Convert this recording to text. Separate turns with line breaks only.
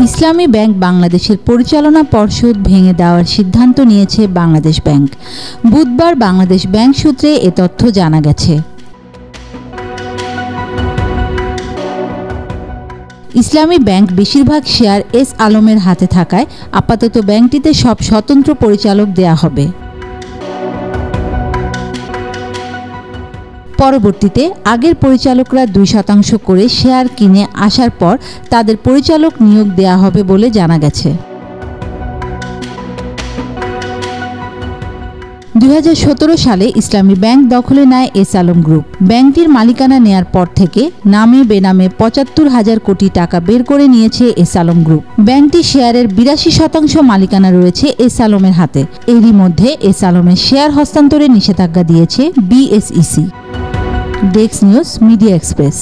ইসলামী bank বাংলাদেশের পরিচালনা পর্ষদ ভেঙে দেওয়ার সিদ্ধান্ত নিয়েছে বাংলাদেশ ব্যাংক। বুধবার বাংলাদেশ ব্যাংক সূত্রে এ তথ্য জানা গেছে। ইসলামী ব্যাংক বেশিরভাগ শেয়ার এস আলমের হাতে থাকায় আপাতত ব্যাংকটিতে সব স্বতন্ত্র পরিচালক দেয়া হবে। পরবর্তীতে আগের পরিচালকরা 2% করে শেয়ার কিনে আসার পর তাদের পরিচালক নিয়োগ দেয়া হবে বলে জানা গেছে। 2017 সালে ইসলামী ব্যাংক দখলে নেয় এস আলম গ্রুপ। ব্যাংকটির মালিকানা নেয়ার পর থেকে নামে বেনামে 75,000 কোটি টাকা বের করে নিয়েছে এস আলম গ্রুপ। ব্যাংকটির শেয়ারের 82% মালিকানা রয়েছে এস আলমের হাতে। এরই মধ্যে এস আলমের শেয়ার হস্তান্তরে নিষেধাজ্ঞা দিয়েছে BSEC. Desk news, media express.